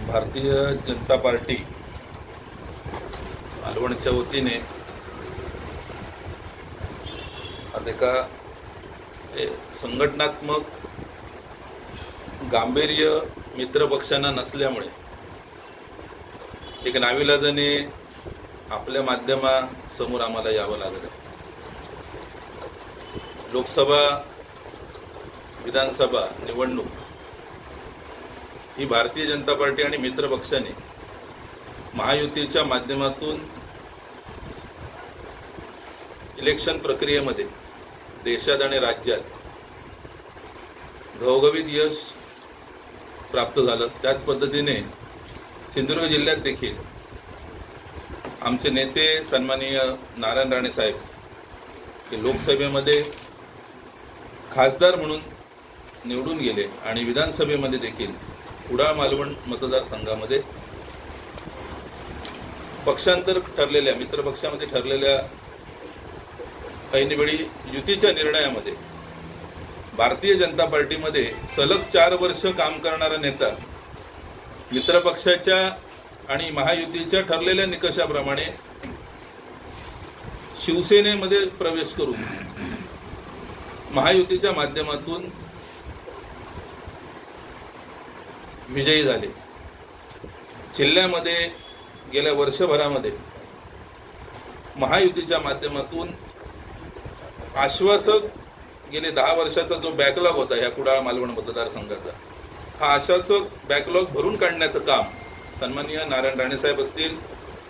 Bharatiya Janata party मालवणच्या वतीने आज एका संघटनात्मक गांभीर्य मित्रपक्षांना नसल्यामुळे एक नाविलाजाने आपल्या माध्यमासमोर आम्हाला यावं लागलं। लोकसभा विधानसभा निवडणूक ही भारतीय जनता पार्टी आणि मित्रपक्षाने महायुतीच्या माध्यमातून इलेक्शन प्रक्रियेमध्ये देशात आणि राज्यात घवघवीत यश प्राप्त झालं। त्याच पद्धतीने सिंधुदुर्ग जिल्ह्यात देखील आमचे नेते सन्माननीय नारायण राणे साहेब हे लोकसभेमध्ये खासदार म्हणून निवडून गेले आणि विधानसभेमध्ये देखील कुडाळ मालवण मतदारसंघामध्ये पक्षांतर ठरलेल्या मित्रपक्षामध्ये ठरलेल्या ऐनवेळी युतीच्या निर्णयामध्ये भारतीय जनता पार्टीमध्ये सलग 4 वर्ष काम करणारा नेता मित्रपक्षाच्या आणि महायुतीच्या ठरलेल्या निकषाप्रमाणे शिवसेनेमध्ये प्रवेश करून महायुतीच्या माध्यमातून विजयी झाले। जिल्ह्यामध्ये गेल्या वर्षभरामध्ये महायुतीच्या माध्यमातून आश्वासक गेले 10 वर्षाचा जो बॅकलॉग होता या कुडाळ मालवण मतदारसंघाचा, हा आश्वासक बॅकलॉग भरून काढण्याचं काम सन्माननीय नारायण राणे साहेब असतील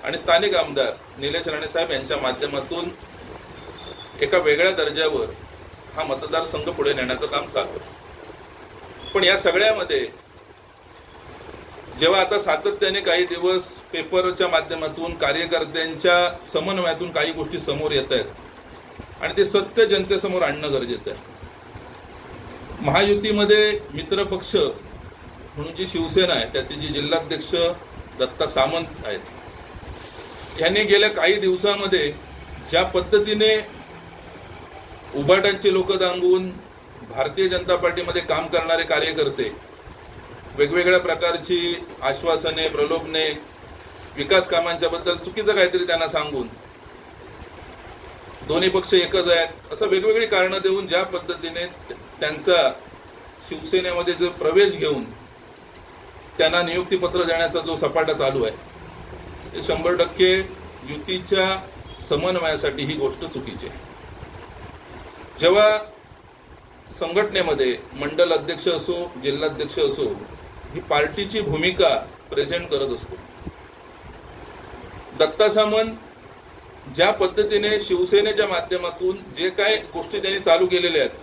आणि स्थानिक आमदार निलेश राणे साहेब यांच्या माध्यमातून एका वेगळ्या दर्जावर हा मतदारसंघ पुढे नेण्याचं काम चालू आहे। पण या सगळ्यामध्ये जेव्हा आता सातत्याने काही दिवस पेपरच्या माध्यमातून कार्यकर्त्यांच्या समन्वयातून काही गोष्टी समोर येत आहेत आणि ते सत्य जनतेसमोर आणणं गरजेचं आहे। महायुतीमध्ये मित्रपक्ष म्हणून जी शिवसेना आहे त्याचे जे जिल्हाध्यक्ष दत्ता सामंत आहेत, यांनी गेल्या काही दिवसामध्ये ज्या पद्धतीने उभाटांची लोक दांगून भारतीय जनता पार्टीमध्ये काम करणारे कार्यकर्ते वेगवेगळ्या प्रकारची आश्वासने प्रलोभने विकास कामांच्या बद्दल चुकीचं काहीतरी त्यांना सांगून दोन्ही पक्ष एकच आहेत असं वेगवेगळी कारणं देऊन ज्या पद्धतीने त्यांचा शिवसेनेमध्ये जो प्रवेश घेऊन त्यांना नियुक्तीपत्र देण्याचा जो सपाटा चालू आहे ते 100% युतीच्या समन्वयासाठी ही गोष्ट चुकीची आहे। जेव्हा संघटनेमध्ये मंडल अध्यक्ष असो जिल्हाध्यक्ष असो ही पार्टीची भूमिका प्रेझेंट करत असतो, दत्ता सामंत ज्या पद्धतीने शिवसेनेच्या माध्यमातून जे काय गोष्टी त्यांनी चालू केलेल्या आहेत,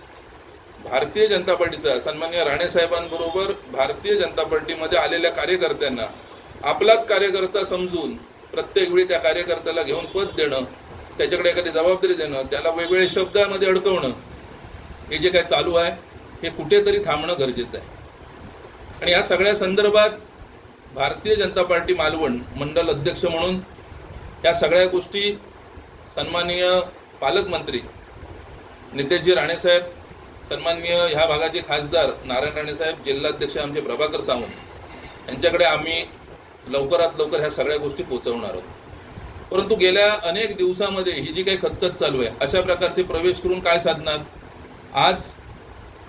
भारतीय जनता पार्टीचा सन्माननीय राणे साहेबांबरोबर भारतीय जनता पार्टीमध्ये आलेल्या कार्यकर्त्यांना आपलाच कार्यकर्ता समजून प्रत्येक वेळी त्या कार्यकर्त्याला घेऊन पद देणं, त्याच्याकडे एखादी जबाबदारी देणं, त्याला वेगवेगळ्या शब्दांमध्ये अडकवणं, हे जे काय चालू आहे हे कुठेतरी थांबणं गरजेचं आहे। आणि या सगळ्या संदर्भात भारतीय जनता पार्टी मालवण मंडल अध्यक्ष म्हणून या सगळ्या गोष्टी सन्माननीय पालकमंत्री नितेशजी राणे साहेब, सन्माननीय ह्या भागाचे खासदार नारायण राणे साहेब, जिल्हाध्यक्ष आमचे प्रभाकर सावंत यांच्याकडे आम्ही लवकरात लवकर ह्या सगळ्या गोष्टी पोहोचवणार आहोत। परंतु गेल्या अनेक दिवसामध्ये ही जी काही खतखत चालू आहे अशा प्रकारचे प्रवेश करून काय साधणार? आज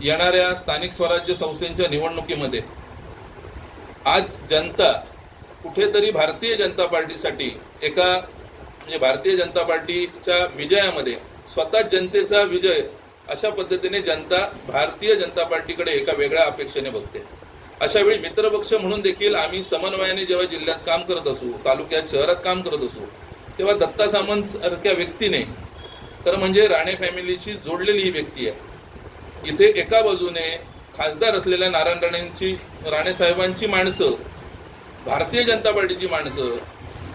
येणाऱ्या स्थानिक स्वराज्य संस्थांच्या निवडणुकीमध्ये आज जनता कुठेतरी भारतीय जनता पार्टीसाठी एका म्हणजे भारतीय जनता पार्टीच्या विजयामध्ये स्वतः जनतेचा विजय अशा पद्धतीने जनता भारतीय जनता पार्टीकडे एका वेगळ्या अपेक्षेने बघते। अशा वेळी मित्रपक्ष म्हणून देखील आम्ही समन्वयाने जेव्हा जिल्ह्यात काम करत असू, तालुक्यात शहरात काम करत असू, तेव्हा दत्ता सामंत सारख्या व्यक्तीने खरं म्हणजे राणे फॅमिलीशी जोडलेली ही व्यक्ती आहे। इथे एका बाजूने खासदार असलेल्या नारायण राणे साहेबांची माणसं, भारतीय जनता पार्टीची माणसं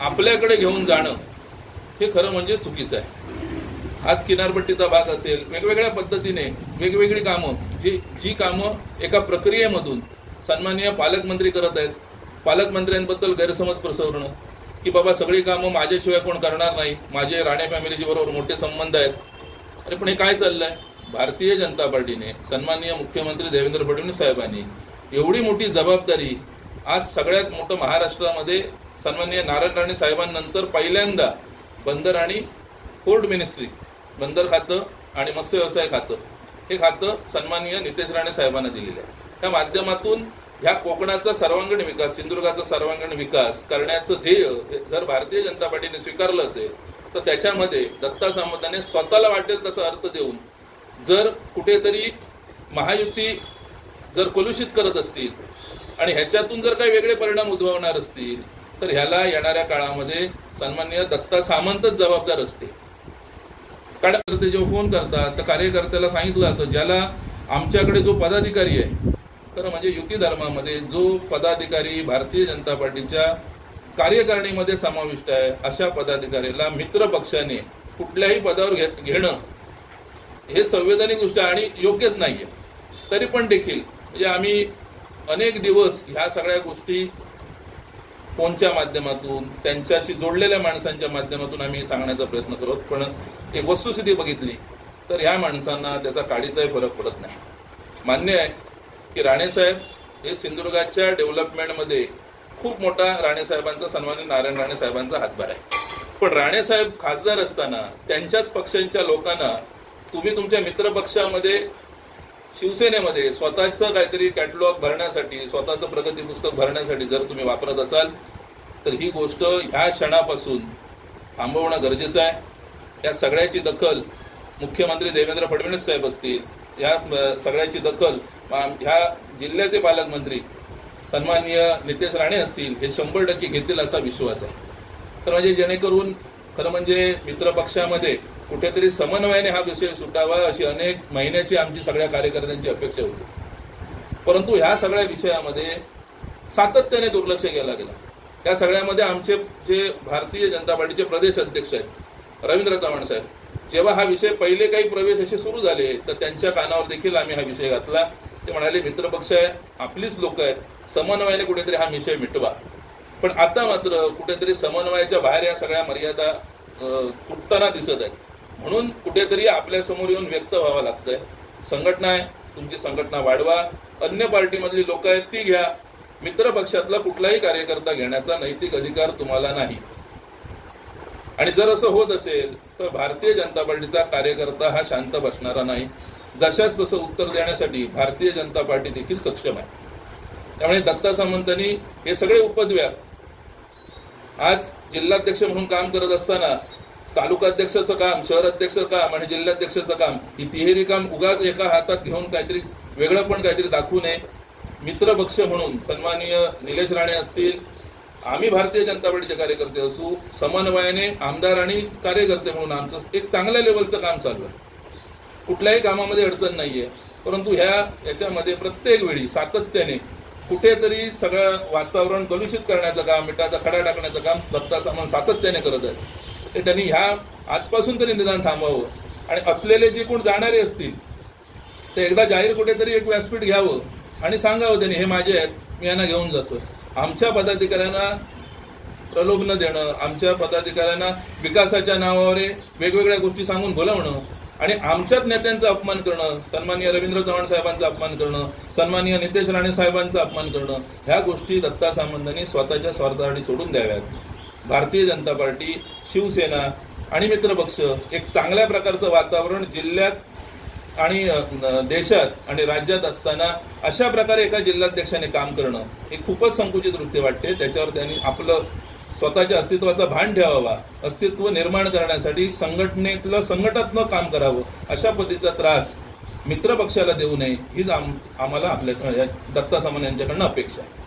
आपल्याकडे घेऊन जाणं हे खरं म्हणजे चुकीचं आहे। आज किनारपट्टीचा भाग असेल, वेगवेगळ्या पद्धतीने वेगवेगळी कामं जी कामं एका प्रक्रियेमधून सन्माननीय पालकमंत्री करत आहेत, पालकमंत्र्यांबद्दल गैरसमज पसरवणं की बाबा सगळी कामं माझ्याशिवाय कोण करणार नाही, माझे राणे फॅमिलीशी बरोबर मोठे संबंध आहेत। अरे पण हे काय चाललंय? भारतीय जनता पार्टीने सन्माननीय मुख्यमंत्री देवेंद्र फडणवीस साहेबांनी एवढी मोठी जबाबदारी आज सगळ्यात मोठं महाराष्ट्रामध्ये सन्माननीय नारायण राणे साहेबांनंतर पहिल्यांदा बंदर आणि पोर्ट मिनिस्ट्री, बंदर खातं आणि मत्स्य व्यवसाय खातं, हे खातं सन्माननीय नितेश राणे साहेबांना दिलेलं आहे। त्या माध्यमातून ह्या कोकणाचा सर्वांगीण विकास, सिंधुदुर्गाचा सर्वांगीण विकास करण्याचं ध्येय जर भारतीय जनता पार्टीने स्वीकारलं असेल तर त्याच्यामध्ये दत्ता सामंतांनी स्वतःला वाटेल तसा अर्थ देऊन जर कुठेतरी महायुती जर कलुषित करत असतील आणि ह्याच्यातून जर काही वेगळे परिणाम उद्भवणार असतील तर ह्याला येणाऱ्या काळामध्ये सन्माननीय दत्ता सामंतच जबाबदार असते। कारण ते जेव्हा फोन करतात तर कार्यकर्त्याला सांगितलं जातं, ज्याला आमच्याकडे जो पदाधिकारी आहे, तर म्हणजे युती धर्मामध्ये जो पदाधिकारी भारतीय जनता पार्टीच्या कार्यकारिणीमध्ये समाविष्ट आहे अशा पदाधिकाऱ्याला मित्र पक्षाने कुठल्याही पदावर घेणं हे संवैधानिक गोष्ट आणि योग्यच नाहीये। तरी पण देखील म्हणजे आम्ही अनेक दिवस ह्या सगळ्या गोष्टी फोनच्या माध्यमातून, त्यांच्याशी जोडलेल्या माणसांच्या माध्यमातून आम्ही सांगण्याचा प्रयत्न करतो, पण एक वस्तुस्थिती बघितली तर ह्या माणसांना त्याचा काडीचाही फरक पडत नाही। मान्य आहे की राणेसाहेब हे सिंधुदुर्गाच्या डेव्हलपमेंटमध्ये खूप मोठा राणेसाहेबांचा, सन्माननीय नारायण राणे साहेबांचा हातभार आहे, पण राणेसाहेब खासदार असताना त्यांच्याच पक्षांच्या लोकांना तुम्ही तुमच्या मित्र पक्षामध्ये, शिवसेनेमध्ये स्वतःचं काहीतरी कॅटलॉग भरण्यासाठी, स्वतःचं प्रगती पुस्तक भरण्यासाठी जर तुम्ही वापरत असाल तर ही गोष्ट ह्या क्षणापासून थांबवणं गरजेचं आहे। या सगळ्याची दखल मुख्यमंत्री देवेंद्र फडणवीस साहेब असतील, या सगळ्याची दखल ह्या जिल्ह्याचे पालकमंत्री सन्माननीय नितेश राणे असतील, हे 100% घेतील असा विश्वास आहे। तर म्हणजे जेणेकरून खरं म्हणजे मित्र पक्षामध्ये कुठेतरी समन्वयाने हा विषय सुटावा अशी अनेक महिन्याची आमची सगळ्या कार्यकर्त्यांची अपेक्षा होती, परंतु ह्या सगळ्या विषयामध्ये सातत्याने दुर्लक्ष केलं गेलं। त्या सगळ्यामध्ये आमचे जे भारतीय जनता पार्टीचे प्रदेश अध्यक्ष आहेत रवींद्र चव्हाण साहेब, जेव्हा हा विषय पहिले काही प्रवेश असे सुरू झाले तर त्यांच्या कानावर देखील आम्ही हा विषय घातला। ते म्हणाले मित्रपक्ष आहे, आपलीच लोक आहेत, समन्वयाने कुठेतरी हा विषय मिटवा। पण आता मात्र कुठेतरी समन्वयाच्या बाहेर या सगळ्या मर्यादा तुटताना दिसत आहेत, म्हणून कुठेतरी आपल्या समोर येऊन व्यक्त व्हावं लागतंय। संघटना आहे, तुमची संघटना वाढवा, अन्य पार्टीमधली लोक आहेत ती घ्या, मित्र पक्षातला कुठलाही कार्यकर्ता घेण्याचा नैतिक अधिकार तुम्हाला नाही। आणि जर असं होत असेल तर भारतीय जनता पार्टीचा कार्यकर्ता हा शांत बसणारा नाही, जशाच तसं उत्तर देण्यासाठी भारतीय जनता पार्टी देखील सक्षम आहे। त्यामुळे दत्ता सामंतांनी हे सगळे उपद्व्याप आज जिल्हाध्यक्ष म्हणून काम करत असताना तालुकाध्यक्षाचं काम, शहर अध्यक्षाचं काम आणि जिल्हाध्यक्षाचं काम, ही तिहेरी काम उगाच एका हातात घेऊन काहीतरी वेगळं पण काहीतरी दाखवू नये। मित्र पक्ष म्हणून सन्माननीय निलेश राणे असतील, आम्ही भारतीय जनता पार्टीचे कार्यकर्ते असू, समन्वयाने आमदार आणि कार्यकर्ते म्हणून आमचं एक चांगल्या लेवलचं काम चालू आहे, कुठल्याही कामामध्ये अडचण नाहीये। परंतु याच्यामध्ये प्रत्येक वेळी सातत्याने कुठेतरी सगळं वातावरण कलुषित करण्याचं काम, मिठाचा खडा टाकण्याचं काम दत्ता सामंत सातत्याने करत आहेत। ते त्यांनी आजपासून तरी निदान थांबवावं आणि असलेले जे कोण जाणारे असतील ते एकदा जाहीर कुठेतरी एक व्यासपीठ घ्यावं आणि सांगावं त्यांनी, हे माझे आहेत, मी यांना घेऊन जातोय। आमच्या पदाधिकाऱ्यांना प्रलोभन देणं, आमच्या पदाधिकाऱ्यांना विकासाच्या नावावर वेगवेगळ्या गोष्टी सांगून बोलावणं आणि आमच्याच नेत्यांचा अपमान करणं, सन्माननीय रवींद्र चव्हाण साहेबांचा अपमान करणं, सन्माननीय नितेश राणे साहेबांचा अपमान करणं, ह्या गोष्टी दत्ता सामंतांनी स्वतःच्या स्वार्थासाठी सोडून द्याव्यात। भारतीय जनता पार्टी, शिवसेना आणि मित्रपक्ष एक चांगल्या प्रकारचं वातावरण जिल्ह्यात आणि देशात आणि राज्यात असताना अशा प्रकारे एका जिल्हाध्यक्षाने काम करणं हे खूपच संकुचित वृत्ती वाटते। त्याच्यावर त्यांनी आपलं स्वतःच्या अस्तित्वाचा भान ठेवावा, अस्तित्व निर्माण करण्यासाठी संघटनात्मक काम करावं, अशा पद्धतीचा त्रास मित्र पक्षाला देऊ नये हीच आम्हाला आपल्या दत्ता सामंत यांच्याकडनं अपेक्षा आहे।